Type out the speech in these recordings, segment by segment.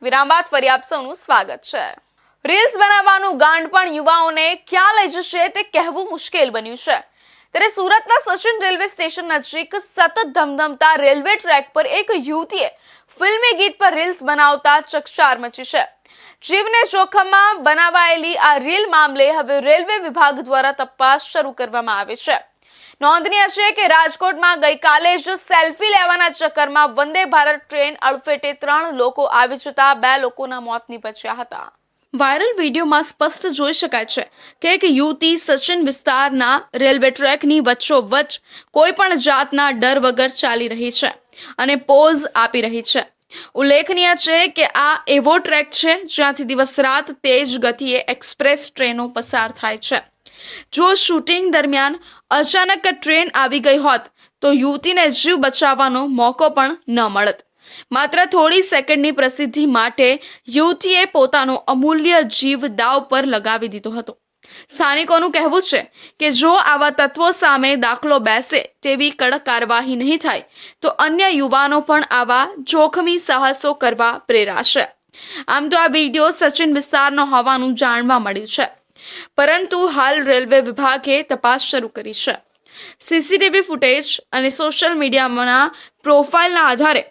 વિરામ બાદ ફરી આપ સૌનું સ્વાગત છે। રીલ્સ બનાવવાનું ગાંડ પણ યુવાઓને ક્યાં લઈ જશે તે કહેવું મુશ્કેલ બન્યું છે। ત્યારે સુરતના સચિન રેલવે સ્ટેશન નજીક સતત ધમધમતા રેલવે ટ્રેક પર એક યુવતીએ ફિલ્મી ગીત પર રીલ્સ બનાવતા ચકચાર મચી છે। જીવને જોખમમાં બનાવાયેલી આ રીલ મામલે હવે રેલવે વિભાગ દ્વારા તપાસ શરૂ કરવામાં આવી છે। નોંધનીય છે કે રાજકોટમાં ગઈકાલે જ સેલ્ફી લેવાના ચક્કરમાં વંદે ભારત ટ્રેન અડફેટે 3 લોકો આવી જતા 2 લોકોના મોત નીપજ્યા હતા। વાયરલ વિડીયોમાં સ્પષ્ટ જોઈ શકાય છે કે એક યુવતી સચિન વિસ્તારના રેલવે ટ્રેકની વચ્ચોવચ્ચ કોઈ પણ જાતના ડર વગર ચાલી રહી છે અને પોઝ આપી રહી છે। ઉલ્લેખનીય છે કે આ એવો ટ્રેક છે જ્યાંથી દિવસ રાત તેજ ગતિએ એક્સપ્રેસ ટ્રેનો પસાર થાય છે। જો શૂટિંગ દરમિયાન અચાનક ટ્રેન આવી ગઈ હોત તો યુવતીને જીવ બચાવવાનો મોકો પણ ન મળત। માત્ર થોડી સેકન્ડની પ્રસિદ્ધિ માટે યુવતીએ પોતાનો અમૂલ્ય જીવ દાવ પર લગાવી દીધો હતો। સ્થાનિકોનું કહેવું છે કે જો આવા તત્વો સામે દાખલો બેસે તેવી કડક કાર્યવાહી નહીં થાય તો અન્ય યુવાનો પણ આવા જોખમી સાહસો કરવા પ્રેરાશે। આમ તો આ વિડીયો સચિન વિસ્તારનો હોવાનું જાણવા મળ્યું છે, પરંતુ હાલ રેલવે વિભાગે તપાસ શરૂ કરી છે। સીસીટીવી ફૂટેજ અને સોશિયલ મીડિયાના પ્રોફાઇલના આધારે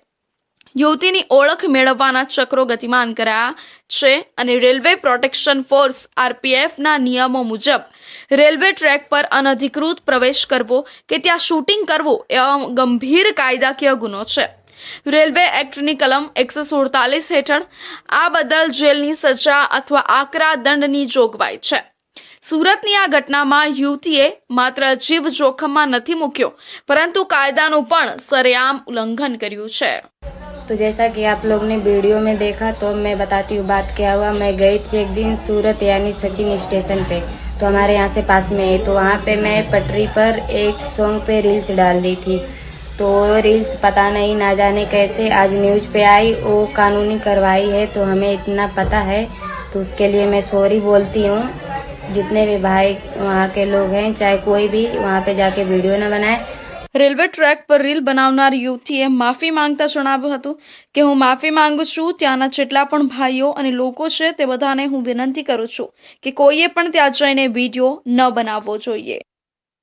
યુવતીની ઓળખ મેળવવાના ચક્રો ગતિમાન કરાયા છે અને રેલવે પ્રોટેક્શન ફોર્સ આરપીએફના નિયમો મુજબ રેલવે ટ્રેક પર અનધિકૃત પ્રવેશ કરવો કે ત્યાં શૂટિંગ કરવું એ ગંભીર કાયદાકીય ગુનો છે। રેલવે એક્ટની કલમ 147 હેઠળ આ બદલ જેલની સજા અથવા આકરા દંડની જોગવાઈ છે। સુરતની આ ઘટનામાં યુવતીએ માત્ર જીવ જોખમમાં નથી મૂક્યો, પરંતુ કાયદાનું પણ સરેઆમ ઉલ્લંઘન કર્યું છે। तो जैसा कि आप लोग ने वीडियो में देखा तो मैं बताती हूँ बात क्या हुआ। मैं गई थी एक दिन सूरत यानी सचिन स्टेशन पे, तो हमारे यहाँ से पास में है, तो वहाँ पे मैं पटरी पर एक सॉन्ग पे रील्स डाल दी थी। तो रील्स पता नहीं ना जाने कैसे आज न्यूज़ पे आई, वो कानूनी कार्रवाई है तो हमें इतना पता है, तो उसके लिए मैं सॉरी बोलती हूँ। जितने भी भाई वहाँ के लोग हैं, चाहे कोई भी वहाँ पे जाके वीडियो न बनाए। રેલવે ટ્રેક પર રીલ બનાવનાર યુવતીએ માફી માંગતા જણાવ્યું હતું કે હું માફી માંગુ છું। ત્યાંના જેટલા પણ ભાઈઓ અને લોકો છે તે બધાને હું વિનંતી કરું છું કે કોઈએ પણ ત્યાં જઈને વિડીયો ન બનાવવો જોઈએ।